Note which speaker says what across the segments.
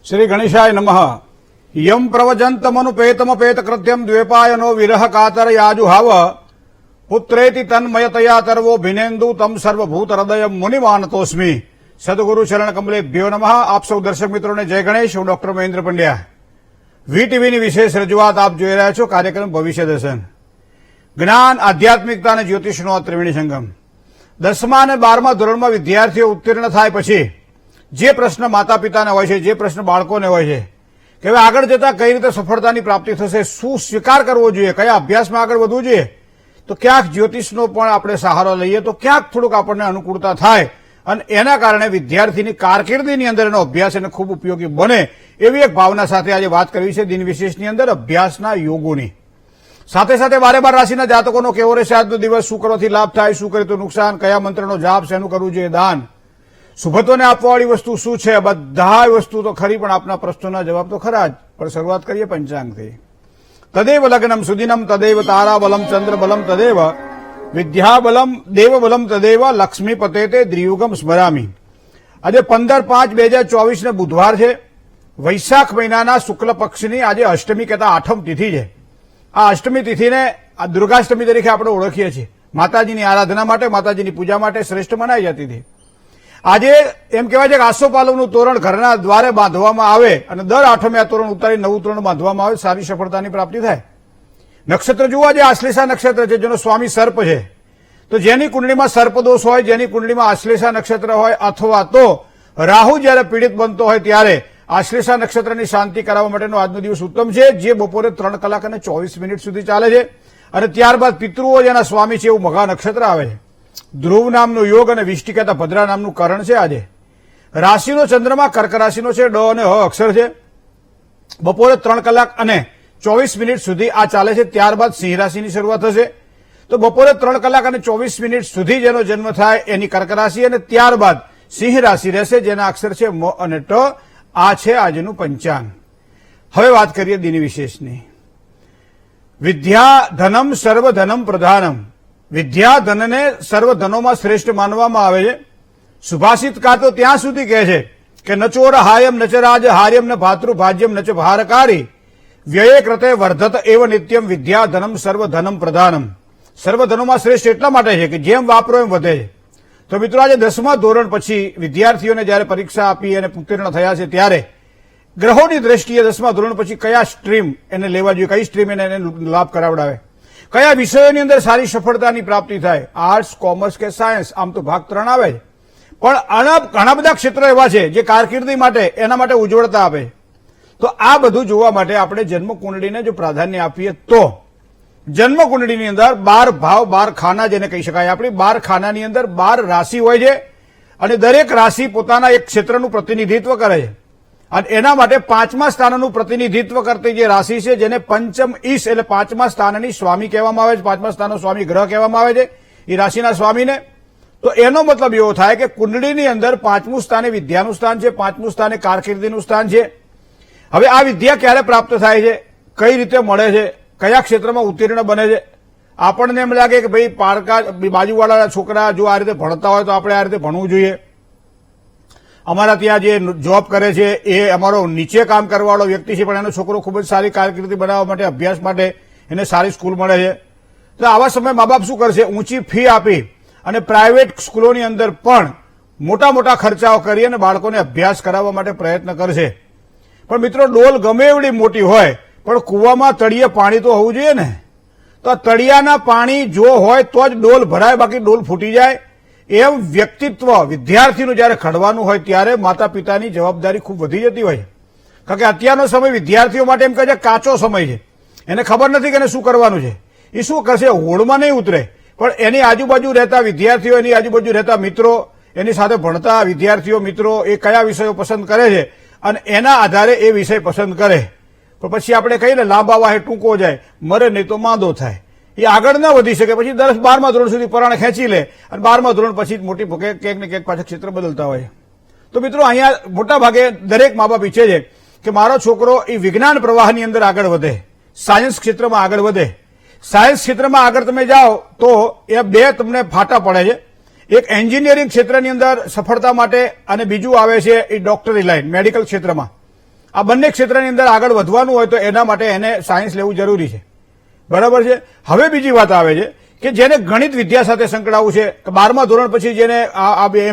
Speaker 1: श्री गणेशाय नमः। यम प्रवजन्तमनुपेतमपेत कृत्यम द्वेपायनो विरह कातर याजुहाव पुत्रेति तन्मयतया तर्वो भिनेन्दु तम सर्वभूत हृदय मुनिमानतोस्मी। सदगुरु चरण कमलेभ्यो नमः। आप सौ दर्शक मित्रों ने जय गणेश। हूँ डॉक्टर महेन्द्र पंड्या। વીટીવીની વિશેષ રજૂઆત આપ જોઈ રહ્યા છો કાર્યક્રમ ભવિષ્ય દર્શન। જ્ઞાન, આધ્યાત્મિકતા અને જ્યોતિષનો ત્રિવેણી સંગમ। 10મા અને 12મા ધોરણમાં વિદ્યાર્થીઓ ઉત્તીર્ણ થાય પછી જે પ્રશ્ન માતા પિતાને હોય છે, જે પ્રશ્ન બાળકોને હોય છે કે હવે આગળ જતા કઈ રીતે સફળતાની પ્રાપ્તિ થશે, શું સ્વીકાર કરવો જોઈએ, કયા અભ્યાસમાં આગળ વધવું જોઈએ, તો ક્યાંક જ્યોતિષનો પણ આપણે સહારો લઈએ તો ક્યાંક થોડુંક આપણને અનુકૂળતા થાય અને એના કારણે વિદ્યાર્થીની કારકિર્દીની અંદર એનો અભ્યાસ એને ખૂબ ઉપયોગી બને એવી એક ભાવના સાથે આજે વાત કરવી છે દિન વિશેષની અંદર અભ્યાસના યોગોની। સાથે સાથે 12 રાશિના જાતકોનો કેવો રહેશે આજનો દિવસ, શું કરવાથી લાભ થાય, શું કરે તો નુકસાન, કયા મંત્રનો જાપ, શેનું કરવું જોઈએ દાન, શુભત્વને આપવાવાળી વસ્તુ શું છે, બધા વસ્તુ તો ખરી પણ આપના પ્રશ્નોના જવાબ તો ખરા જ। પણ શરૂઆત કરીએ પંચાંગથી। તદેવ લગ્નમ સુદિનમ તદેવ તારાબલમ ચંદ્રબલમ તદેવ વિદ્યાબલમ દેવબલમ તદેવ લક્ષ્મીપતે તે દ્રિયુગમ સ્મરામી। આજે 15/5/2024 ને બુધવાર છે। વૈશાખ મહિનાના શુક્લ પક્ષની આજે અષ્ટમી કહેતા આઠમ તિથિ છે। આ અષ્ટમી તિથિને આ દુર્ગાષ્ટમી તરીકે આપણે ઓળખીએ છીએ। માતાજીની આરાધના માટે, માતાજીની પૂજા માટે શ્રેષ્ઠ મનાઈ જતી હતી। આજે એમ કહેવાય છે કે આસોપાલવનું તોરણ ઘરના દ્વારે બાંધવામાં આવે અને દર આઠમે આ તોરણ ઉતારી નવું તોરણ બાંધવામાં આવે, સારી સફળતાની પ્રાપ્તિ થાય। નક્ષત્ર જુઓ, આજે આશ્લેષા નક્ષત્ર છે જેનો સ્વામી સર્પ છે। તો જેની કુંડળીમાં સર્પદોષ હોય, જેની કુંડળીમાં આશ્લેષા નક્ષત્ર હોય અથવા તો રાહુ જયારે પીડિત બનતો હોય ત્યારે આશ્લેષા નક્ષત્રની શાંતિ કરાવવા માટેનો આજનો દિવસ ઉત્તમ છે, જે બપોરે 3 કલાક અને 24 સુધી ચાલે છે। અને ત્યારબાદ પિતૃઓ જેના સ્વામી છે એવું મઘા નક્ષત્ર આવે છે। ધ્રુવ નામનો યોગ અને વિષ્ટિ કહેતા ભદ્રા નામનું કરણ છે। આજે રાશિનો ચંદ્રમા કર્ક રાશિનો છે, ડ અને હ અક્ષર છે। બપોરે 3 કલાક અને 24 સુધી આ ચાલે છે। ત્યારબાદ સિંહ રાશિની શરૂઆત થશે। તો બપોરે 3 કલાક અને 24 સુધી જેનો જન્મ થાય એની કર્ક રાશિ અને ત્યારબાદ સિંહ રાશિ રહેશે, જેના અક્ષર છે મ અને ટ। આ છે આજનું પંચાંગ। હવે વાત કરીએ દિન વિશેષની। વિદ્યા ધનમ સર્વધનમ પ્રધાનમ। વિદ્યા ધનને સર્વધનોમાં શ્રેષ્ઠ માનવામાં આવે છે। સુભાષિતકાર તો ત્યાં સુધી કહે છે કે ન ચોર હાયમ ન ચ રાજ હાર્યમ ન ભાતૃ ભાજ્યમ ન ચ ભારકારી વ્યયે કૃતે વર્ધત એવ નિત્યમ વિદ્યા ધનમ સર્વધનમ પ્રધાનમ। સર્વધનોમાં શ્રેષ્ઠ એટલા માટે છે કે જેમ વાપરો એમ વધે છે। તો મિત્રો આજે 10મા ધોરણ પછી વિદ્યાર્થીઓને જયારે પરીક્ષા આપી અને ઉત્તીર્ણ થયા છે ત્યારે ગ્રહોની દ્રષ્ટિએ 10મા ધોરણ પછી કયા સ્ટ્રીમ એને લેવા જોઈએ, કઈ સ્ટ્રીમ એને લાભ કરાવડાવે, કયા વિષયોની અંદર સારી સફળતાની પ્રાપ્તિ થાય, આર્ટ્સ, કોમર્સ કે સાયન્સ, આમ તો ભાગ 3 આવે છે પણ આના ઘણા બધા ક્ષેત્રો એવા છે જે કારકિર્દી માટે એના માટે ઉજ્જવળતા આપે। તો આ બધું જોવા માટે આપણે જન્મ કુંડળીને જો પ્રાધાન્ય આપીએ તો જન્મ કુંડળીની અંદર 12 ભાવ 12 ખાના જેને કહી શકાય, આપણી 12 ખાનાની અંદર 12 રાશિ હોય છે અને દરેક રાશિ પોતાના એક ક્ષેત્રનું પ્રતિનિધિત્વ કરે છે અને એના માટે 5મા સ્થાનનું પ્રતિનિધિત્વ કરતી જે રાશિ છે જેને પંચમ ઈશ એટલે 5મા સ્થાનની સ્વામી કહેવામાં આવે છે, 5મા સ્થાનનો સ્વામી ગ્રહ કહેવામાં આવે છે એ રાશિના સ્વામીને। તો એનો મતલબ એવો થાય કે કુંડળીની અંદર 5મું સ્થાને વિદ્યાનું સ્થાન છે, 5મું સ્થાને કારકિર્દીનું સ્થાન છે। હવે આ વિદ્યા ક્યારે પ્રાપ્ત થાય છે, કઈ રીતે મળે છે, કયા ક્ષેત્રમાં ઉત્તીર્ણ બને છે, આપણને એમ લાગે કે ભાઈ પારકા બાજુવાળા છોકરા જો આ રીતે ભણતા હોય તો આપણે આ રીતે ભણવું જોઈએ। અમારા ત્યાં જે જોબ કરે છે એ અમારો નીચે કામ કરવાવાળો વ્યક્તિ છે પણ એનો છોકરો ખૂબ જ સારી કારકિર્દી બનાવવા માટે, અભ્યાસ માટે એને સારી સ્કૂલ મળે છે। તો આવા સમયે મા બાપ શું કરશે, ઊંચી ફી આપી અને પ્રાઇવેટ સ્કૂલોની અંદર પણ મોટા મોટા ખર્ચાઓ કરી અને બાળકોને અભ્યાસ કરાવવા માટે પ્રયત્ન કરશે। પણ મિત્રો ડોલ ગમે એવડી મોટી હોય પણ કૂવામાં તળિયે પાણી તો હોવું જોઈએ ને। તો તળિયાના પાણી જો હોય તો જ ડોલ ભરાય, બાકી ડોલ ફૂટી જાય। એમ વ્યક્તિત્વ વિદ્યાર્થીનું જયારે ઘડવાનું હોય ત્યારે માતા પિતાની જવાબદારી ખૂબ વધી જતી હોય છે। કારણ કે અત્યારનો સમય વિદ્યાર્થીઓ માટે એમ કહે છે કાચો સમય છે, એને ખબર નથી કે એને શું કરવાનું છે, એ શું કરશે, હોડમાં નહીં ઉતરે પણ એની આજુબાજુ રહેતા વિદ્યાર્થીઓ, એની આજુબાજુ રહેતા મિત્રો, એની સાથે ભણતા વિદ્યાર્થીઓ મિત્રો એ કયા વિષયો પસંદ કરે છે અને એના આધારે એ વિષય પસંદ કરે। પણ પછી આપણે કહીએ ને લાંબા વાહે ટૂંકો જાય, મરે નહીં તો માંદો થાય। એ આગળ ન વધી શકે, પછી 10-12મા ધોરણ સુધી પરાણે ખેંચી લે અને 12મા ધોરણ પછી મોટી ક્યાંક ને ક્યાંક પાછા ક્ષેત્ર બદલતા હોય। તો મિત્રો અહીંયા મોટા ભાગે દરેક મા બાપ ઈચ્છે છે કે મારો છોકરો એ વિજ્ઞાન પ્રવાહની અંદર આગળ વધે, સાયન્સ ક્ષેત્રમાં આગળ વધે। સાયન્સ ક્ષેત્રમાં આગળ તમે જાઓ તો એ બે તમને ફાટા પડે છે। એક એન્જિનિયરિંગ ક્ષેત્રની અંદર સફળતા માટે અને બીજું આવે છે એ ડોક્ટરી લાઈન, મેડિકલ ક્ષેત્રમાં। આ બંને ક્ષેત્રની અંદર આગળ વધવાનું હોય તો એના માટે એને સાયન્સ લેવું જરૂરી છે. બરાબર છે. હવે બીજી વાત આવે છે કે જેને ગણિત વિદ્યા સાથે સંકળાવું છે, 12મા ધોરણ પછી જેને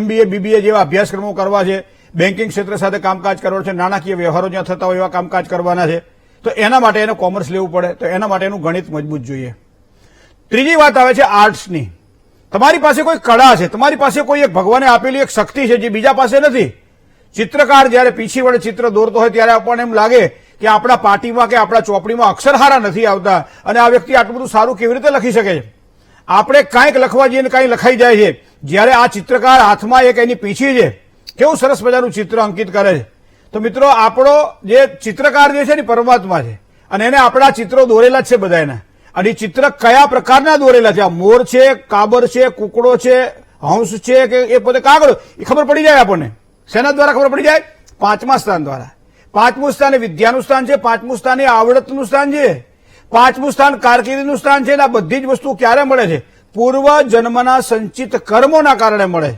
Speaker 1: MBA BBA જેવા અભ્યાસક્રમો કરવા છે, બેન્કિંગ ક્ષેત્ર સાથે કામકાજ કરવાનું છે, નાણાકીય વ્યવહારો જ્યાં થતા હોય એવા કામકાજ કરવાના છે, તો એના માટે એને કોમર્સ લેવું પડે. તો એના માટે એનું ગણિત મજબૂત જોઈએ. ત્રીજી વાત આવે છે આર્ટ્સની. તમારી પાસે કોઈ કળા છે, તમારી પાસે કોઈ એક ભગવાને આપેલી એક શક્તિ છે જે બીજા પાસે નથી. ચિત્રકાર જયારે પીછી વડે ચિત્ર દોરતો હોય ત્યારે આપણને એમ લાગે કે આપણા પાટીમાં કે આપણા ચોપડીમાં અક્ષર હારા નથી આવતા અને આ વ્યક્તિ આટલું બધું સારું કેવી રીતે લખી શકે છે. આપણે કાંઈક લખવા જઈએ ને કાંઈ લખાઈ જાય છે. જ્યારે આ ચિત્રકાર હાથમાં એક એની પીછી છે, કેવું સરસ મજાનું ચિત્ર અંકિત કરે છે. તો મિત્રો આપણો જે ચિત્રકાર જે છે ને પરમાત્મા છે અને એને આપણા ચિત્રો દોરેલા જ છે બધા એના. અને ચિત્ર કયા પ્રકારના દોરેલા છે, આ મોર છે, કાબર છે, કુકડો છે, હંસ છે કે એ પોતે કાગળ, એ ખબર પડી જાય આપણને. શેના દ્વારા ખબર પડી જાય? 5મા સ્થાન દ્વારા. 5મું સ્થાન એ વિદ્યાનું સ્થાન છે, 5મું સ્થાન એ આવડતનું સ્થાન છે, 5મું સ્થાન કારકિર્દીનું સ્થાન છે. અને આ બધી જ વસ્તુ ક્યારે મળે છે? પૂર્વ જન્મના સંચિત કર્મોના કારણે મળે.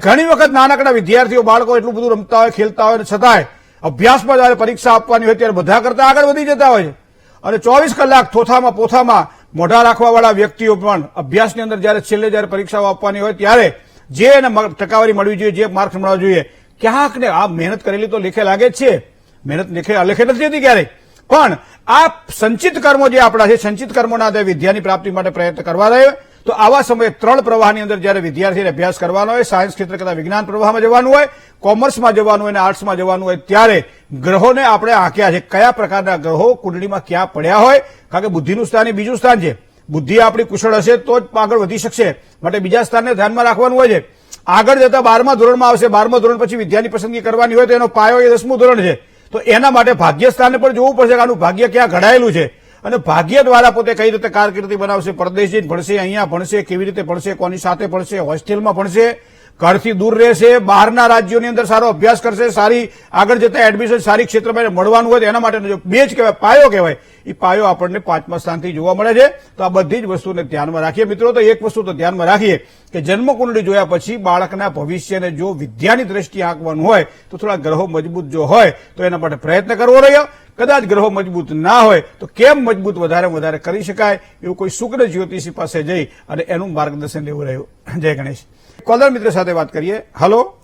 Speaker 1: ઘણી વખત નાનકડા વિદ્યાર્થીઓ બાળકો એટલું બધું રમતા હોય, ખેલતા હોય, છતાંય અભ્યાસમાં જયારે પરીક્ષા આપવાની હોય ત્યારે બધા કરતા આગળ વધી જતા હોય છે. અને 24 કલાક થોથામાં પોથામાં મોઢા રાખવા વાળા વ્યક્તિઓ પણ અભ્યાસની અંદર જયારે છેલ્લે જયારે પરીક્ષાઓ આપવાની હોય ત્યારે જે એને ટકાવારી મળવી જોઈએ, જે માર્ક્સ મળવા જોઈએ, ક્યાંક ને આ મહેનત કરેલી તો લેખે લાગે જ છે. મહેનત લેખે નથી થતી ક્યારેય. પણ આ સંચિત કર્મો જે આપણા છે, સંચિત કર્મોના આધારે વિદ્યાની પ્રાપ્તિ માટે પ્રયત્ન કરવા રહ્યો. તો આવા સમયે 3 પ્રવાહની અંદર જયારે વિદ્યાર્થીને અભ્યાસ કરવાનો હોય, સાયન્સ ક્ષેત્ર કરતા વિજ્ઞાન પ્રવાહમાં જવાનું હોય, કોમર્સમાં જવાનું હોય અને આર્ટ્સમાં જવાનું હોય, ત્યારે ગ્રહોને આપણે આંક્યા છે. કયા પ્રકારના ગ્રહો કુંડળીમાં ક્યાં પડ્યા હોય, કારણ કે બુદ્ધિનું સ્થાન એ બીજું સ્થાન છે. બુદ્ધિ આપણી કુશળ હશે તો જ આગળ વધી શકશે. માટે બીજા સ્થાનને ધ્યાનમાં રાખવાનું હોય છે. આગળ જતા 12મા ધોરણમાં આવશે, 12મા ધોરણ પછી વિદ્યાની પસંદગી કરવાની હોય તો એનો પાયો એ 10મું ધોરણ છે. તો એના માટે ભાગ્ય સ્થાનને પણ જોવું પડશે કે આનું ભાગ્ય ક્યાં ઘડાયેલું છે અને ભાગ્ય દ્વારા પોતે કઈ રીતે કારકિર્દી બનાવશે, પરદેશ જઈને ભણશે, અહીંયા ભણશે, કેવી રીતે ભણશે, કોની સાથે ભણશે, હોસ્ટેલમાં ભણશે, ઘરથી દૂર રહેશે, બહારના રાજ્યોની અંદર સારો અભ્યાસ કરશે, સારી આગળ જતા એડમિશન સારી ક્ષેત્રમાં મળવાનું હોય તો એના માટેનો જો બેઝ કહેવાય, પાયો કહેવાય, એ પાયો આપણને 5મા સ્થાનથી જોવા મળે છે. તો આ બધી જ વસ્તુને ધ્યાનમાં રાખીએ મિત્રો. તો એક વસ્તુ તો ધ્યાનમાં રાખીએ કે જન્મકુંડળી જોયા પછી બાળકના ભવિષ્યને જો વિદ્યાની દ્રષ્ટિએ આંકવાનું હોય તો થોડા ગ્રહો મજબૂત જો હોય તો એના માટે પ્રયત્ન કરવો રહ્યો. કદાચ ગ્રહો મજબૂત ના હોય તો કેમ મજબૂત વધારે કરી શકાય એવું કોઈ શુક્ર જ્યોતિષી પાસે જઈ અને એનું માર્ગદર્શન લેવું રહ્યું. જય ગણેશ. કોલર મિત્ર સાથે વાત કરીએ. હલો.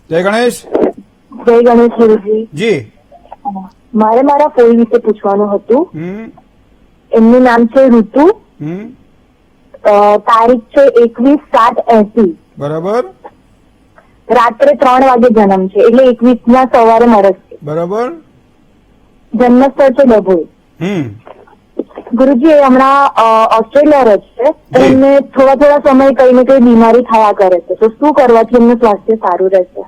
Speaker 1: જય ગણેશ.
Speaker 2: જય ગણેશ ગુરુજી.
Speaker 1: જી.
Speaker 2: મારે મારા ફોઈ વિશે પૂછવાનું હતું. એમનું નામ છે ઋતુ. તારીખ છે 21/7/80.
Speaker 1: બરાબર.
Speaker 2: રાત્રે 3 વાગે જન્મ છે એટલે 21ના સવારે મરસ છે.
Speaker 1: બરાબર.
Speaker 2: જન્મસ્થળ છે ડભોઈ. ગુરુજી એ હમણાં ઓસ્ટ્રેલિયા રહે છે. એમને થોડા સમય કઈ ને કઈ બીમારી થયા કરે છે, તો શું કરવાથી એમનું સ્વાસ્થ્ય સારું રહેશે?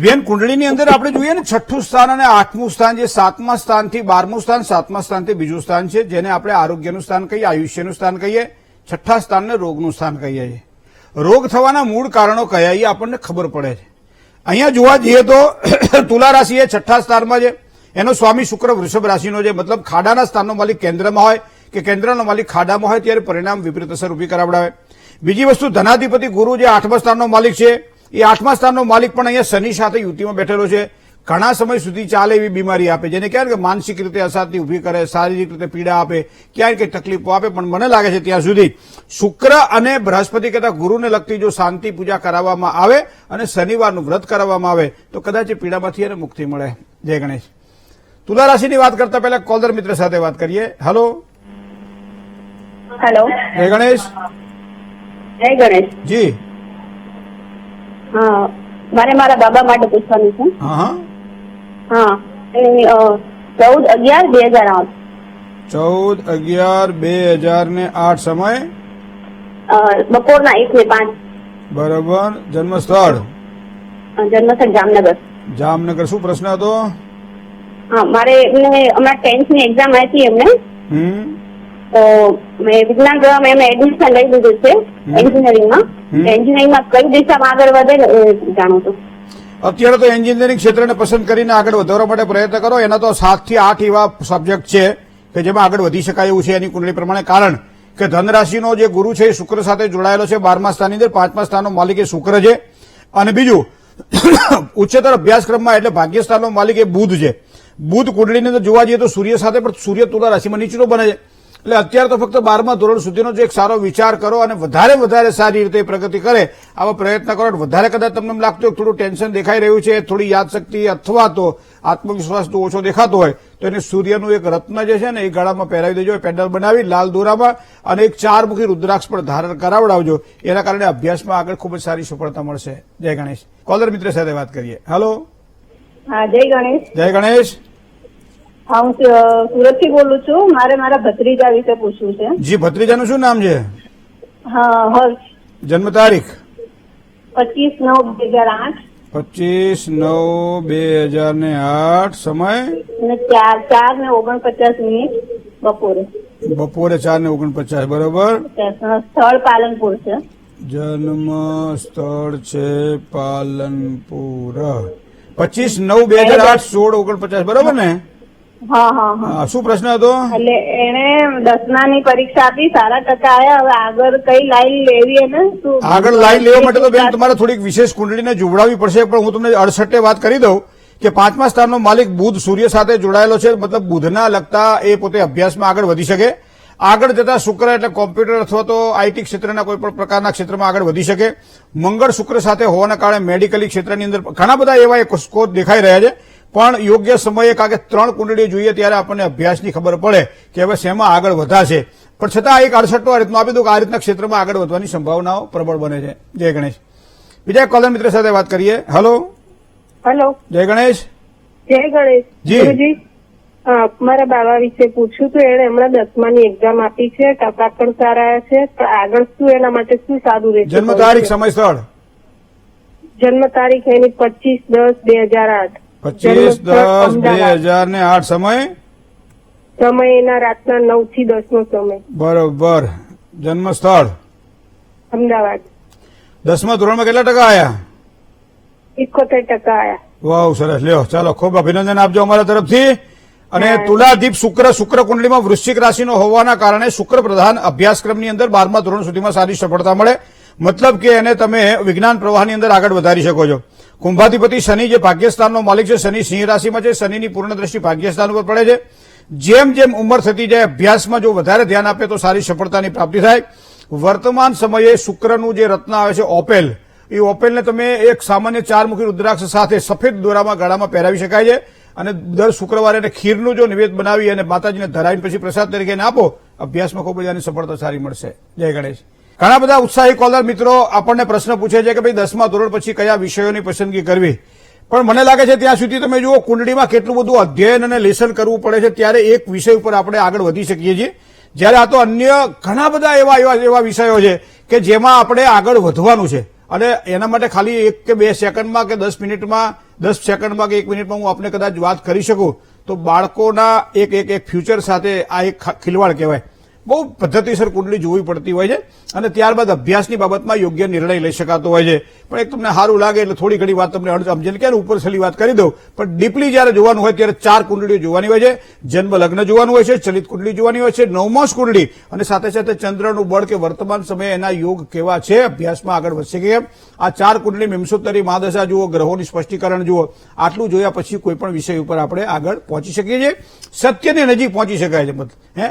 Speaker 1: બેન, કુંડળીની અંદર આપણે જોઈએ ને 6ઠું સ્થાન અને 8મું સ્થાન, જે 7મા સ્થાનથી 12મું સ્થાન, 7મા સ્થાનથી બીજું સ્થાન છે, જેને આપણે આરોગ્યનું સ્થાન કહીએ, આયુષ્યનું સ્થાન કહીએ. 6ઠ્ઠા સ્થાનને રોગનું સ્થાન કહીએ છીએ. રોગ થવાના મૂળ કારણો કયા એ આપણને ખબર પડે છે. અહીંયા જોવા જઈએ તો તુલા રાશિ એ 6ઠ્ઠા સ્થાનમાં છે. એનો સ્વામી શુક્ર વૃષભ રાશિનો છે. મતલબ ખાડાના સ્થાનનો માલિક કેન્દ્રમાં હોય કે કેન્દ્રનો માલિક ખાડામાં હોય ત્યારે પરિણામ વિપરીત અસર ઉભી કરાવડાવે. બીજી વસ્તુ, ધનાધિપતિ ગુરુ જે 8મા સ્થાનનો માલિક છે, એ 8મા સ્થાનનો માલિક પણ અહીંયા શનિ સાથે યુતિમાં બેઠેલો છે. ઘણા સમય સુધી ચાલે એવી બીમારી આપે, જેને કહેવાય કે માનસિક રીતે અશાંતિ ઉભી કરે, શારીરિક રીતે પીડા આપે, ક્યાંય કઈ તકલીફો આપે. પણ મને લાગે છે ત્યાં સુધી શુક્ર અને બૃહસ્પતિ કરતા ગુરુને લગતી જો શાંતિ પૂજા કરાવવામાં આવે અને શનિવારનું વ્રત કરાવવામાં આવે તો કદાચ એ પીડામાંથી એને મુક્તિ મળે. જય ગણેશ. તુલા રાશિની વાત કરતા પહેલા કોલર મિત્ર સાથે વાત કરીએ. હલો. જય ગણેશ.
Speaker 3: જય ગણેશ.
Speaker 1: જી.
Speaker 3: હા, મારે મારા બાબા માટે પૂછવાનું છે.
Speaker 1: હા.
Speaker 3: 14/11/2008.
Speaker 1: 14/11/2008 સમય
Speaker 3: બપોરના 1 ને 5.
Speaker 1: બરાબર. જન્મસ્થળ
Speaker 3: જન્મસ્થળ જામનગર.
Speaker 1: જામનગર. શું પ્રશ્ન હતો?
Speaker 3: હા, મારે એમને હમણાં 10th ની એક્ઝામ આપી એમને, તો મેં વિજ્ઞાન પ્રવાહમાં એમને એડમિશન લઈ લીધું છે એન્જિનિયરિંગમાં. એન્જિનિયરિંગમાં કઈ દિશામાં આગળ વધે જાણું છું.
Speaker 1: અત્યારે તો એન્જિનિયરિંગ ક્ષેત્રને પસંદ કરીને આગળ વધવા માટે પ્રયત્ન કરો. એના તો 7 થી 8 એવા સબ્જેક્ટ છે કે જેમાં આગળ વધી શકાય એવું છે એની કુંડળી પ્રમાણે. કારણ કે ધન રાશિનો જે ગુરુ છે એ શુક્ર સાથે જોડાયેલો છે 12મા સ્થાનની અંદર. 5મા સ્થાનનો માલિક એ શુક્ર છે. અને બીજું, ઉચ્ચતર અભ્યાસક્રમમાં એટલે ભાગ્યસ્થાનનો માલિક એ બુધ છે. બુધ કુંડળીની અંદર જોવા જઈએ તો સૂર્ય સાથે પણ સૂર્ય તુલા રાશિમાં નીચલો બને છે. એટલે અત્યારે તો ફક્ત 12મા ધોરણ સુધીનો જો એક સારો વિચાર કરો અને વધારે સારી રીતે પ્રગતિ કરે આવા પ્રયત્ન કરો. વધારે કદાચ તમને એમ લાગતું હોય થોડું ટેન્શન દેખાઈ રહ્યું છે, થોડી યાદશક્તિ અથવા તો આત્મવિશ્વાસ જો ઓછો દેખાતો હોય તો એને સૂર્યનું એક રત્ન જે છે ને એ ગળામાં પહેરાવી દેજો, પેન્ડલ બનાવી લાલ દોરામાં, અને એક 4 મુખી રુદ્રાક્ષ પણ ધારણ કરાવડાવજો. એના કારણે અભ્યાસમાં આગળ ખૂબ જ સારી સફળતા મળશે. જય ગણેશ. કોલર મિત્ર સાથે વાત કરીએ. હેલો.
Speaker 3: હા, જય ગણેશ.
Speaker 1: જય ગણેશ.
Speaker 3: હા, હું સુરત થી બોલું છું. મારે મારા ભત્રીજા વિશે પૂછવું છે.
Speaker 1: જી, ભત્રીજાનું શું નામ છે?
Speaker 3: હા, હર્ષ.
Speaker 1: જન્મ તારીખ?
Speaker 3: 25/9/2008.
Speaker 1: 25/9/2008. સમય?
Speaker 3: અને 4:49 બપોરે.
Speaker 1: બપોરે 4:49. બરોબર.
Speaker 3: સ્થળ પાલનપુર છે.
Speaker 1: જન્મ સ્થળ છે પાલનપુર. 25/9/2008 16:49. બરોબર ને?
Speaker 3: હા હા હા.
Speaker 1: હા, શું પ્રશ્ન હતો?
Speaker 3: એટલે એને 10માની પરીક્ષા આપી, સારા ટકા આવ્યા. હવે આગળ કઈ લાઈન લેવી એને?
Speaker 1: આગળ લાઈન લેવા માટે તો બેન તમારે થોડીક વિશેષ કુંડળીને જોડાવવી પડશે. પણ હું તમને 68 વાત કરી દઉં કે 5મા સ્થાનનો માલિક બુધ સૂર્ય સાથે જોડાયેલો છે. મતલબ બુધના લગતા એ પોતે અભ્યાસમાં આગળ વધી શકે. આગળ જતા શુક્ર એટલે કોમ્પ્યુટર અથવા તો આઈટી ક્ષેત્રના કોઈ પણ પ્રકારના ક્ષેત્રમાં આગળ વધી શકે. મંગળ શુક્ર સાથે હોવાના કારણે મેડિકલી ક્ષેત્રની અંદર ઘણા બધા એવા સ્કોર દેખાઈ રહ્યા છે. પણ યોગ્ય સમયે કારણ કે 3 કુંડળી જોઈએ ત્યારે આપણને અભ્યાસની ખબર પડે કે હવે શેમાં આગળ વધાશે. પણ છતાં એક 68 આ રીતનું આપી દઉં કે આ રીતના ક્ષેત્રમાં આગળ વધવાની સંભાવનાઓ પ્રબળ બને છે. જય ગણેશ. બીજા એક કોલર મિત્ર સાથે વાત કરીએ. હેલો.
Speaker 2: હેલો.
Speaker 1: જય ગણેશ.
Speaker 2: જય ગણેશ.
Speaker 1: જી.
Speaker 2: ગુરુજી, મારા બાબા વિશે પૂછ્યું તો એને હમણાં 10માની એક્ઝામ આપી છે, ટકા પણ સારા છે. તો આગળ શું એના માટે શું સારું રહેશે?
Speaker 1: જન્મ તારીખ, સમય, સ્થળ?
Speaker 2: જન્મ તારીખ એની 25/10/2008.
Speaker 1: 25/10/2008. સમય?
Speaker 2: સમય એના રાતના 9 થી 10 નો સમય.
Speaker 1: બરોબર. જન્મ સ્થળ?
Speaker 2: અમદાવાદ.
Speaker 1: 10મા ધોરણમાં કેટલા ટકા આવ્યા?
Speaker 2: 71% આયા.
Speaker 1: વાવ, સરસ. લ્યો, ચાલો, ખૂબ અભિનંદન આપજો અમારા તરફથી. અને તુલાદીપ શુક્ર કુંડળીમાં વૃશ્ચિક રાશિનો હોવાના કારણે શુક્ર પ્રધાન અભ્યાસક્રમની અંદર 12મા ધોરણ સુધીમાં સારી સફળતા મળે. મતલબ કે એને તમે વિજ્ઞાન પ્રવાહની અંદર આગળ વધારી શકો છો. કુંભાધિપતિ શનિ જે ભાગ્યસ્થાનનો માલિક છે, શનિ સિંહ રાશિમાં છે. શનિની પૂર્ણ દ્રષ્ટિ ભાગ્યસ્થાન ઉપર પડે છે. જેમ જેમ ઉંમર થતી જાય અભ્યાસમાં જો વધારે ધ્યાન આપે તો સારી સફળતાની પ્રાપ્તિ થાય. વર્તમાન સમયે શુક્રનું જે રત્ન આવે છે ઓપેલ, એ ઓપેલને તમે એક સામાન્ય 4 મુખી રુદ્રાક્ષ સાથે સફેદ દોરામાં ગળામાં પહેરાવી શકાય છે. અને દર શુક્રવારે એને ખીરનું જો નિવેદ બનાવી અને માતાજીને ધરાવીને પછી પ્રસાદ તરીકે આપો, અભ્યાસમાં ખૂબ બધાની સફળતા સારી મળશે. જય ગણેશ. ઘણા બધા ઉત્સાહી કોલર મિત્રો આપણને પ્રશ્ન પૂછે છે કે ભાઈ 10મા ધોરણ પછી કયા વિષયોની પસંદગી કરવી. પણ મને લાગે છે ત્યાં સુધી તમે જુઓ કુંડળીમાં કેટલું બધું અધ્યયન અને લેસન કરવું પડે છે, ત્યારે એક વિષય ઉપર આપણે આગળ વધી શકીએ છીએ. જ્યારે આ તો અન્ય ઘણા બધા એવા વિષયો છે કે જેમાં આપણે આગળ વધવાનું છે. અને એના માટે ખાલી 1 કે 2 સેકન્ડમાં કે 10 મિનિટમાં 10 સેકન્ડમાં કે 1 મિનિટમાં હું આપને કદાચ વાત કરી શકું તો બાળકોના એક ફ્યુચર સાથે આ એક ખિલવાડ કહેવાય. બહુ પદ્ધતિસર કુંડળી જોવી પડતી હોય છે અને ત્યારબાદ અભ્યાસની બાબતમાં યોગ્ય નિર્ણય લઈ શકાતો હોય છે. પણ એક તમને સારું લાગે એટલે થોડી ઘણી વાત તમને સમજીને કે ઉપર છેલ્લી વાત કરી દઉં. પણ ડીપલી જયારે જોવાનું હોય ત્યારે 4 કુંડળીઓ જોવાની હોય છે. જન્મ લગ્ન જોવાનું હોય છે, ચલિત કુંડળી જોવાની હોય છે, નવમાંશ કુંડળી, અને સાથે સાથે ચંદ્રનું બળ કે વર્તમાન સમયે એના યોગ કેવા છે, અભ્યાસમાં આગળ વધશે કે કેમ. આ 4 કુંડળી મેમસોત્તરી મહાદશા જુઓ, ગ્રહોની સ્પષ્ટીકરણ જુઓ. આટલું જોયા પછી કોઈ પણ વિષય ઉપર આપણે આગળ પહોંચી શકીએ છીએ. સત્યની નજીક પહોંચી શકાય છે. મતલબ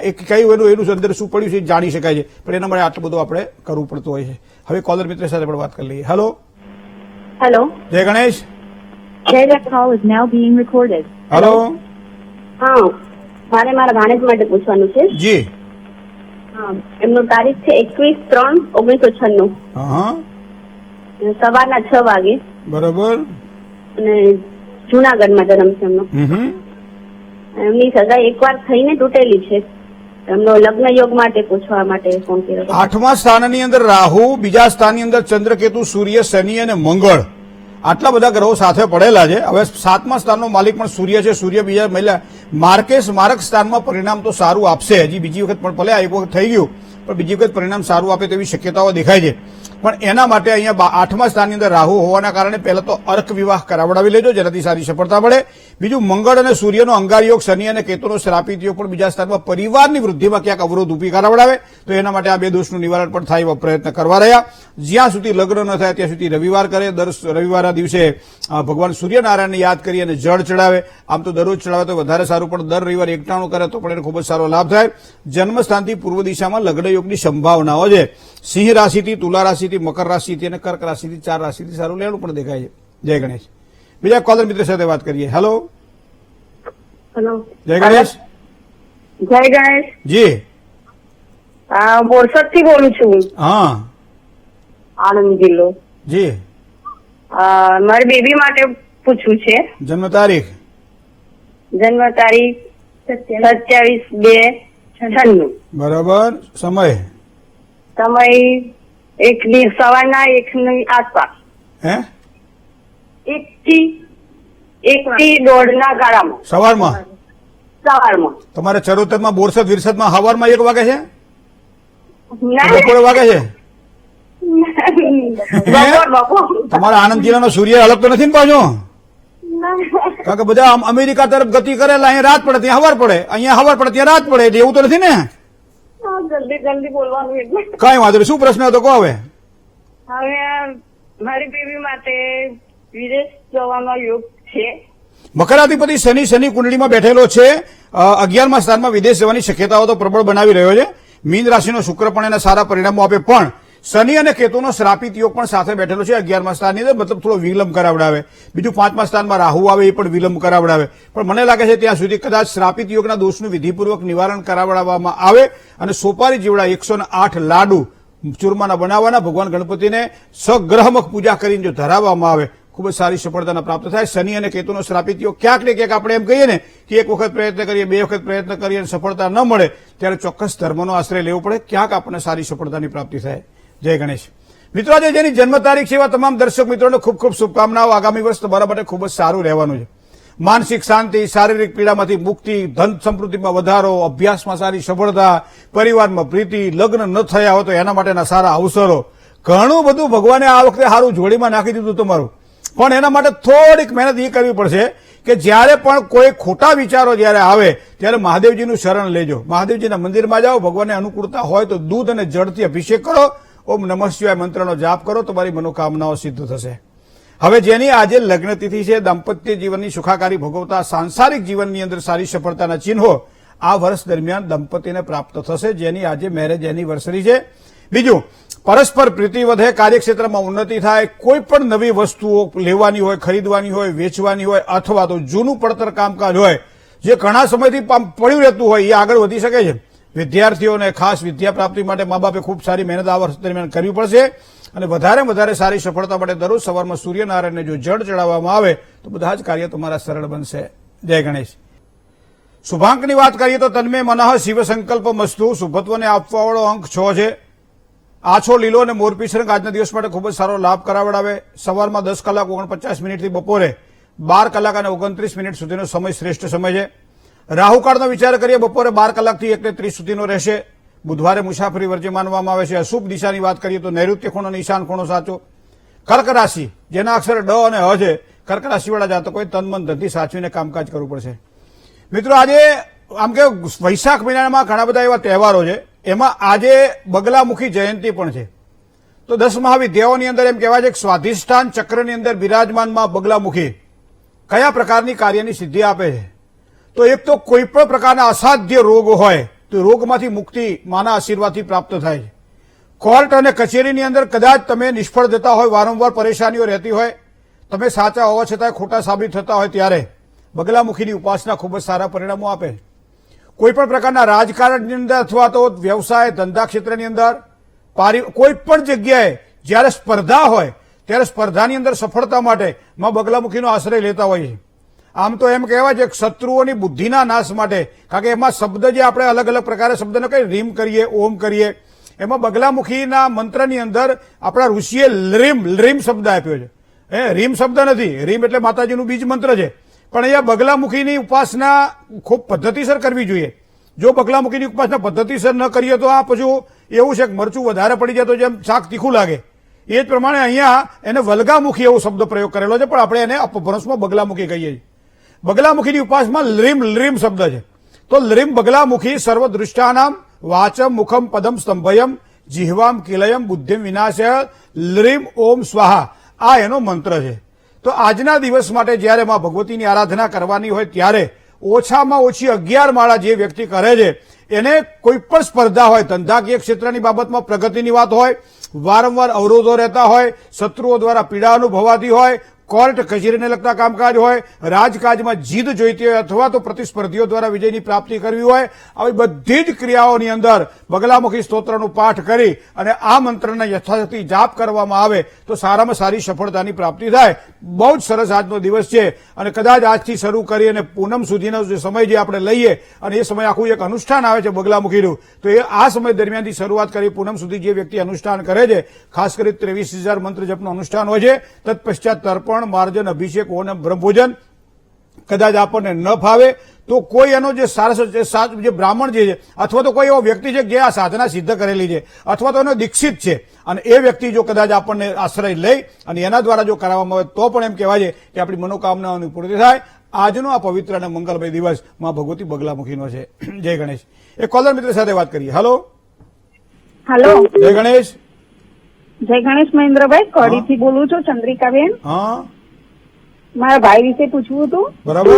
Speaker 1: એક કયું એનું અંદર શું પડ્યું છે જાણી શકાય છે. પણ એના માટે આટલું બધું આપણે કરવું પડતું હોય છે. હવે કોલર મિત્ર સાથે પણ વાત કરી લઈએ. હેલો.
Speaker 3: હેલો.
Speaker 1: જય Ganesh.
Speaker 2: call is now being recorded.
Speaker 1: Hello.
Speaker 3: હા, મારે મારા ભાણેજ માટે પૂછવાનું છે.
Speaker 1: જી.
Speaker 3: હા, એમનું તારીખ છે 21/3/1996.
Speaker 1: હા.
Speaker 3: સવારના 6 વાગે.
Speaker 1: બરોબર.
Speaker 3: અને જુનાગઢમાં જન્મ છે એમનો. એમની સગાઈ એકવાર થઈને તૂટેલી છે. એમનો લગ્ન યોગ માટે પૂછવા માટે ફોન કર્યો.
Speaker 1: 8મા સ્થાનની અંદર રાહુ, બીજા સ્થાનની અંદર ચંદ્રકેતુ, સૂર્ય, શનિ અને મંગળ, આટલા બધા ગ્રહો સાથે પડેલા છે. હવે 7મા સ્થાનનો માલિક પણ સૂર્ય છે. સૂર્ય બીજા મહિલા માર્ક સ્થાનમાં પરિણામ તો સારું આપશે. હજી બીજી વખત પણ ભલે એક વખત થઈ ગયું પણ બીજી વખત પરિણામ સારું આપે તેવી શક્યતાઓ દેખાય છે. પણ એના માટે અહીંયા 8મા સ્થાનની અંદર રાહુ હોવાના કારણે પહેલા તો અર્ક વિવાહ કરાવડાવી લેજો, જેનાથી સારી સફળતા મળે. બીજું, મંગળ અને સૂર્યનો અંગારયોગ, શનિ અને કેતુનો શ્રાપિત યોગ પણ બીજા સ્થાનમાં પરિવારની વૃદ્ધિમાં ક્યાંક અવરોધ ઉભી કરાવડાવે, તો એના માટે આ બે દોષનું નિવારણ પણ થાય એવા પ્રયત્ન કરવા રહ્યા. જ્યાં સુધી લગ્ન ન થાય ત્યાં સુધી રવિવાર કરે. દર રવિવારના દિવસે ભગવાન સૂર્યનારાયણને યાદ કરી અને જળ ચડાવે. આમ તો દરરોજ ચડાવે તો વધારે સારું, પણ દર રવિવારે એકટાણું કરે તો પણ એને ખૂબ જ સારો લાભ થાય. જન્મસ્થાનથી પૂર્વ દિશામાં લગ્નયોગની સંભાવનાઓ છે. સિંહ રાશિથી, તુલા રાશિથી, મકર રાશિથી અને કર્ક રાશિથી 4 રાશિથી સારું લેણું પણ દેખાય છે. જય ગણેશ. બીજા કોલર મિત્ર સાથે વાત કરીએ. હેલો.
Speaker 3: હેલો.
Speaker 1: જય ગણેશ.
Speaker 3: જય ગણેશ.
Speaker 1: જી.
Speaker 3: બોરસદ થી બોલું છું.
Speaker 1: હા.
Speaker 3: આણંદ જિલ્લો.
Speaker 1: જી.
Speaker 3: મારી બેબી માટે પૂછવું છે.
Speaker 1: જન્મ તારીખ?
Speaker 3: જન્મ તારીખ 27/2/96.
Speaker 1: બરાબર. સમય?
Speaker 3: સમય સવારના 1ની આસપાસ.
Speaker 1: હે?
Speaker 3: 1થી 1:30 ગાળામાં.
Speaker 1: સવારમાં?
Speaker 3: સવારમાં.
Speaker 1: તમારે ચરોતરમાં, બોરસદ, વિરસદમાં સવારમાં 1 વાગે છે?
Speaker 3: ના,
Speaker 1: બપોરે વાગે છે?
Speaker 3: બપોર.
Speaker 1: તમારા આણંદ જિલ્લાનો સૂર્ય અલગ તો નથી ને પાછો? કારણ કે બધા અમેરિકા તરફ ગતિ કરેલા, અહીંયા રાત પડે ત્યાં હવાર પડે, અહીંયા હવાર પડે ત્યાં રાત પડે, એટલે એવું તો નથી ને?
Speaker 3: જલ્દી બોલવાનું એટલે.
Speaker 1: કઈ વાંધો નહીં. શું પ્રશ્ન હતો કહો હવે.
Speaker 3: હવે મારી બેબી માટે વિદેશ જવાનો યોગ છે.
Speaker 1: મકરાધિપતિ શનિ કુંડળીમાં બેઠેલો છે. 11મા સ્થાનમાં વિદેશ જવાની શક્યતાઓ તો પ્રબળ બનાવી રહ્યો છે. મીન રાશિનો શુક્ર પણ એના સારા પરિણામો આપે, પણ શનિ અને કેતુનો શ્રાપિત યોગ પણ સાથે બેઠેલો છે 11મા સ્થાનની અંદર, મતલબ થોડો વિલંબ કરાવડાવે. બીજું 5મા સ્થાનમાં રાહુ આવે, એ પણ વિલંબ કરાવડાવે. પણ મને લાગે છે ત્યાં સુધી કદાચ શ્રાપિત યોગના દોષનું વિધિપૂર્વક નિવારણ કરાવડાવવામાં આવે અને સોપારી જેવડા 108 લાડુ ચૂરમાના બનાવવાના, ભગવાન ગણપતિને સગ્રહમક પૂજા કરીને જો ધરાવવામાં આવે, ખૂબ જ સારી સફળતાના પ્રાપ્ત થાય. શનિ અને કેતુનો શ્રાપિત યોગ ક્યાંક ને ક્યાંક આપણે એમ કહીએ ને કે એક વખત પ્રયત્ન કરીએ, 2 વખત પ્રયત્ન કરીએ અને સફળતા ન મળે ત્યારે ચોક્કસ ધર્મનો આશ્રય લેવો પડે, ક્યાંક આપણને સારી સફળતાની પ્રાપ્તિ થાય. જય ગણેશ. મિત્રો, આજે જેની જન્મ તારીખ છે એવા તમામ દર્શક મિત્રોને ખૂબ ખૂબ શુભકામનાઓ. આગામી વર્ષ તમારા માટે ખૂબ જ સારું રહેવાનું છે. માનસિક શાંતિ, શારીરિક પીડામાંથી મુક્તિ, ધન સમૃદ્ધિમાં વધારો, અભ્યાસમાં સારી સફળતા, પરિવારમાં પ્રીતિ, લગ્ન ન થયા હોય તો એના માટેના સારા અવસરો, ઘણું બધું ભગવાને આ વખતે સારું જોડીમાં નાખી દીધું તમારું. પણ એના માટે થોડીક મહેનત એ કરવી પડશે કે જ્યારે પણ કોઈ ખોટા વિચારો જ્યારે આવે ત્યારે મહાદેવજીનું શરણ લેજો. મહાદેવજીના મંદિરમાં જાઓ, ભગવાનને અનુકૂળતા હોય તો દૂધ અને જળથી અભિષેક કરો, ઓમ નમઃ શિવાય મંત્રનો જાપ કરો, તમારી મનોકામનાઓ સિદ્ધ થશે. હવે જેની આજે લગ્ન તિથિ છે, દાંપત્ય જીવનની સુખાકારી ભોગવતા, સાંસારિક જીવનની અંદર સારી સફળતાના ચિહ્નો આ વર્ષ દરમિયાન દંપતીને પ્રાપ્ત થશે, જેની આજે મેરેજ એનિવર્સરી છે. બીજું, પરસ્પર પ્રીતિ વધે, કાર્યક્ષેત્રમાં ઉન્નતિ થાય, કોઈ પણ નવી વસ્તુઓ લેવાની હોય, ખરીદવાની હોય, વેચવાની હોય, અથવા તો જૂનું પડતર કામકાજ હોય જે ઘણા સમયથી પડ્યું રહેતું હોય એ આગળ વધી શકે છે. વિદ્યાર્થીઓને ખાસ વિદ્યા પ્રાપ્તિ માટે મા બાપે ખૂબ સારી મહેનત આ વર્ષ દરમિયાન કરવી પડશે અને વધારે સારી સફળતા માટે દરરોજ સવારમાં સૂર્યનારાયણને જો જળ ચડાવવામાં આવે તો બધા જ કાર્ય તમારા સરળ બનશે. જય ગણેશ. શુભાંકની વાત કરીએ તો તન્મે મનઃ શિવ સંકલ્પ મસ્તુ. શુભત્વને આપવાવાળો અંક 6 છે. આછો લીલો અને મોરપીંછ રંગ આજના દિવસ માટે ખૂબ જ સારો લાભ કરાવડાવે. સવારમાં 10 કલાક 49 મિનિટથી બપોરે 12 કલાક અને 29 મિનિટ સુધીનો સમય શ્રેષ્ઠ સમય છે. રાહુકાળનો વિચાર કરીએ બપોરે 12 કલાકથી 1:30 સુધીનો રહેશે. બુધવારે મુસાફરી વર્જ્ય માનવામાં આવે છે. અશુભ દિશાની વાત કરીએ તો નૈઋત્ય ખૂણો અને ઈશાન ખૂણો સાચો. કર્ક રાશિ, જેના અક્ષર ડ અને હ છે, કર્ક રાશિવાળા જાતકોએ તન મન ધનથી સાચવીને કામકાજ કરવું પડશે. મિત્રો, આજે આમ કે વૈશાખ મહિનામાં ઘણા બધા એવા તહેવારો છે, એમાં આજે બગલામુખી જયંતિ પણ છે. તો 10 મહાવિદ્યાઓની અંદર એમ કહેવાય છે કે સ્વાધિષ્ઠાન ચક્રની અંદર બિરાજમાનમાં બગલામુખી કયા પ્રકારની કાર્યની સિદ્ધિ આપે છે. તો એક તો કોઈ પણ પ્રકારના અસાધ્ય રોગ હોય તો રોગમાંથી મુક્તિ માના આશીર્વાદથી પ્રાપ્ત થાય છે. કોર્ટ અને કચેરીની અંદર કદાચ તમે નિષ્ફળ જતા હોય, વારંવાર પરેશાનીઓ રહેતી હોય, તમે સાચા હોવા છતાં ખોટા સાબિત થતા હોય, ત્યારે બગલામુખીની ઉપાસના ખૂબ જ સારા પરિણામો આપે. કોઈ પણ પ્રકારના રાજકારણની અંદર અથવા તો વ્યવસાય ધંધા ક્ષેત્રની અંદર કોઈ પણ જગ્યાએ જ્યારે સ્પર્ધા હોય ત્યારે સ્પર્ધાની અંદર સફળતા માટે માં બગલામુખીનો આશ્રય લેતા હોય છે. આમ તો એમ કહેવાય છે કે શત્રુઓની બુદ્ધિના નાશ માટે, કારણ કે એમાં શબ્દ જે આપણે અલગ અલગ પ્રકારે શબ્દનો કઈ રીમ કરીએ, ઓમ કરીએ, એમાં બગલામુખીના મંત્રની અંદર આપણા ઋષિએ રીમ શબ્દ આપ્યો છે. રીમ શબ્દ નથી, રીમ એટલે માતાજીનું બીજ મંત્ર છે. પણ અહીંયા બગલામુખીની ઉપાસના ખૂબ પદ્ધતિસર કરવી જોઈએ. જો બગલામુખીની ઉપાસના પદ્ધતિસર ન કરીએ તો આ પછી એવું છે કે મરચું વધારે પડી જાય તો જેમ શાક તીખું લાગે એ જ પ્રમાણે અહીંયા એને વલ્ગામુખી એવો શબ્દ પ્રયોગ કરેલો છે, પણ આપણે એને અપભ્રંશમાં બગલામુખી કહીએ છીએ. બગલામુખીની ઉપાસમાં લરીમ લરીમ શબ્દ છે. તો લરીમ બગલામુખી સર્વદૃષ્ટાનામ વાચમ મુખમ પદમ સ્તંભયમ જીહવામ કિલયમ બુદ્ધિમ વિનાશય લરીમ ઓમ સ્વાહા, આ એનો મંત્ર છે. તો આજના દિવસ માટે જ્યારે માં ભગવતીની આરાધના કરવાની હોય ત્યારે ઓછામાં ઓછી 11 માળા જે વ્યક્તિ કરે છે એને કોઈ પણ સ્પર્ધા હોય, ધંધાકીય ક્ષેત્રની બાબતમાં પ્રગતિની વાત હોય, વારંવાર અવરોધો રહેતા હોય, શત્રુઓ દ્વારા પીડા અનુભવાતી હોય, કોર્ટ કચેરીને લગતા કામકાજ હોય, રાજકાજમાં જીત જોઈતી હોય અથવા તો પ્રતિસ્પર્ધીઓ દ્વારા વિજયની પ્રાપ્તિ કરવી હોય, આવી બધી જ ક્રિયાઓની અંદર બગલામુખી સ્તોત્રનું પાઠ કરી અને આ મંત્રને યથાશક્તિ જાપ કરવામાં આવે તો સારામાં સારી સફળતાની પ્રાપ્તિ થાય. બહુ જ સરસ આજનો દિવસ છે અને કદાચ આજથી શરૂ કરી અને પૂનમ સુધીનો જે સમય જે આપણે લઈએ અને એ સમય આખું એક અનુષ્ઠાન આવે છે બગલામુખીનું, તો એ આ સમય દરમિયાનથી શરૂઆત કરી પૂનમ સુધી જે વ્યક્તિ અનુષ્ઠાન કરે છે, ખાસ કરી 23,000 મંત્ર જપનું અનુષ્ઠાન હોય છે, તત્પશ્ચાત તર્પણ, માર્જન, અભિષેક, ઓનમ, બ્રહ્મભોજન કદાચ આપણને ન ફાવે તો કોઈ એનો જે સારસ જે બ્રાહ્મણ જે છે અથવા તો કોઈ એવો વ્યક્તિ છે જે આ સાધના સિદ્ધ કરેલી છે અથવા તો એનો દીક્ષિત છે અને એ વ્યક્તિ જો કદાચ આપણને આશ્રય લઈ અને એના દ્વારા જો કરાવવામાં આવે તો પણ એમ કહેવાય છે કે આપણી મનોકામનાઓની પૂર્તિ થાય. આજનો આ પવિત્ર અને મંગલમય દિવસ માં ભગવતી બગલામુખીનો છે. જય ગણેશ. એક કોલર મિત્ર સાથે વાત કરીએ. હેલો. જય ગણેશ.
Speaker 4: જય ગણેશ મહેન્દ્રભાઈ, કડીથી બોલું છું, ચંદ્રિકાબેન.
Speaker 1: હા,
Speaker 4: મારા ભાઈ વિશે પૂછવું હતું.
Speaker 1: બરાબર.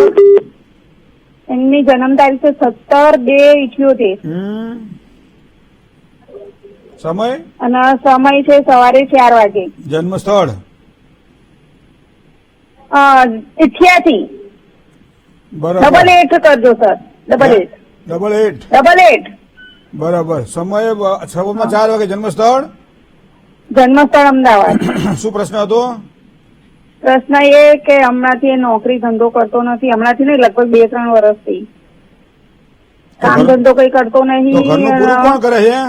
Speaker 4: એમની જન્મ તારીખ છે 17/2/78
Speaker 1: સમય
Speaker 4: અને સમય છે સવારે 4 વાગે.
Speaker 1: જન્મ સ્થળ
Speaker 4: 88.
Speaker 1: બરાબર.
Speaker 4: 88 કરજો સર. 88.
Speaker 1: બરાબર. સમય 4 વાગે. જન્મ સ્થળ
Speaker 4: અમદાવાદ.
Speaker 1: શું પ્રશ્ન હતો?
Speaker 4: પ્રશ્ન એ કે હમણાંથી એ નોકરી ધંધો કરતો નથી, હમણાંથી નહીં, લગભગ 2-3 વર્ષથી કામ ધંધો કઈ કરતો નહીં.
Speaker 1: ઘરનું પૂરું કોણ કરે છે?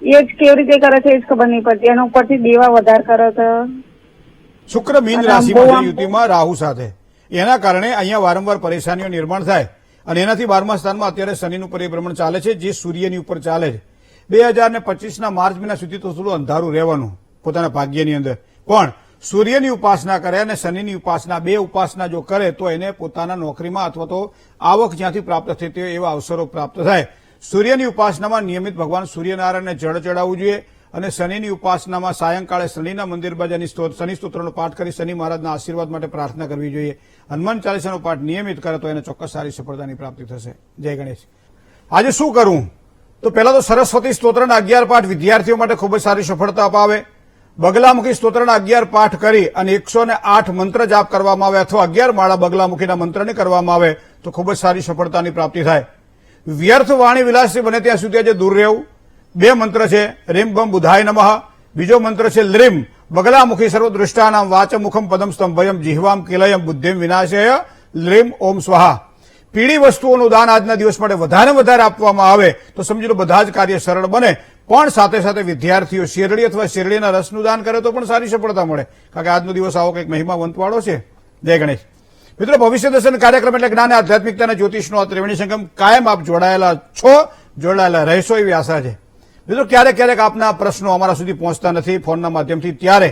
Speaker 4: એ જ કેવી રીતે કરે છે એ જ ખબર નહીં પડતી. એના ઉપરથી દેવા વધારે કરે છે.
Speaker 1: શુક્ર મીન રાશિમાં છે યુતિમાં રાહુ સાથે, એના કારણે અહીંયા વારંવાર પરેશાનીઓ નિર્માણ થાય અને એનાથી 12મા સ્થાનમાં અત્યારે શનિનું પરિભ્રમણ ચાલે છે જે સૂર્યની ઉપર ચાલે છે. 2025ના માર્ચ મહિના સુધી તો થોડું અંધારું રહેવાનું પોતાના ભાગ્યની અંદર, પણ સૂર્યની ઉપાસના કરે અને શનિની ઉપાસના, બે ઉપાસના જો કરે તો એને પોતાના નોકરીમાં અથવા તો આવક જ્યાંથી પ્રાપ્ત થતી હોય એવા અવસરો પ્રાપ્ત થાય. સૂર્યની ઉપાસનામાં નિયમિત ભગવાન સૂર્યનારાયણને જળ ચડાવવું જોઈએ અને શનિની ઉપાસનામાં સાયંકાળે શનિના મંદિર બાજાની શનિ સ્તોત્રનો પાઠ કરી શનિ મહારાજના આશીર્વાદ માટે પ્રાર્થના કરવી જોઈએ. હનુમાન ચાલીસાનો પાઠ નિયમિત કરે તો એને ચોક્કસ સારી સફળતાની પ્રાપ્તિ થશે. જય ગણેશ. આજે શું કરવું? તો પહેલા તો સરસ્વતી સ્તોત્રના 11 પાઠ વિદ્યાર્થીઓ માટે ખૂબ જ સારી સફળતા અપાવે. બગલામુખી સ્તોત્રના 11 પાઠ કરી અને 108 મંત્ર જાપ કરવામાં આવે અથવા 11 માળા બગલામુખીના મંત્રને કરવામાં આવે તો ખૂબ જ સારી સફળતાની પ્રાપ્તિ થાય. વ્યર્થ વાણી વિલાસથી બને ત્યાં સુધી આજે દૂર રહેવું. 2 મંત્ર છે, રીમ બમ બુધાય નમઃ. બીજો મંત્ર છે લરીમ બગલામુખી સર્વદૃષ્ટાનામ વાચમ મુખમ પદમ સ્તંભયમ જીહવામ કિલયમ બુદ્ધિમ વિનાશય લરીમ ઓમ સ્વાહા. પીળી વસ્તુઓનું દાન આજના દિવસ માટે વધારે આપવામાં આવે તો સમજી લો બધા જ કાર્ય સરળ બને. પણ સાથે સાથે વિદ્યાર્થીઓ શેરડી અથવા શેરડીના રસનું દાન કરે તો પણ સારી સફળતા મળે, કારણ કે આજનો દિવસ આવો કંઈક મહિમાવંતવાળો છે. જય ગણેશ. મિત્રો, ભવિષ્ય દર્શન કાર્યક્રમ એટલે જ્ઞાન, આધ્યાત્મિકતા, જ્યોતિષનો આ ત્રિવેણી સંગમ કાયમ આપ જોડાયેલા રહેશો એવી આશા છે. મિત્રો, ક્યારેક આપના પ્રશ્નો અમારા સુધી પહોંચતા નથી ફોનના માધ્યમથી, ત્યારે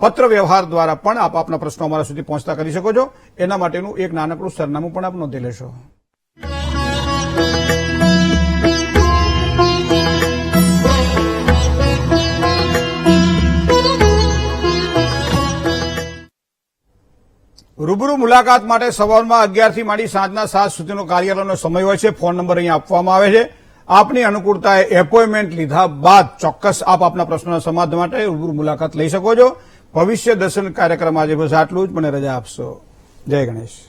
Speaker 1: પત્ર વ્યવહાર દ્વારા પણ આપ આપના પ્રશ્નો અમારા સુધી પહોંચતા કરી શકો છો. એના માટેનું એક નાનકડું સરનામું પણ આપ નોંધી લેશો. રૂબરૂ મુલાકાત માટે સવારમાં 11 થી માંડી સાંજના 7 સુધીનો કાર્યાલયનો સમય હોય છે. ફોન નંબર અહીં આપવામાં આવે છે. આપની અનુકૂળતાએ એપોઇન્ટમેન્ટ લીધા બાદ ચોક્કસ આપ આપના પ્રશ્નોના સમાધાન માટે રૂબરૂ મુલાકાત લઈ શકો છો. ભવિષ્ય દર્શન કાર્યક્રમ આજે બસ આટલું જ. મને રજા આપશો. જય ગણેશ.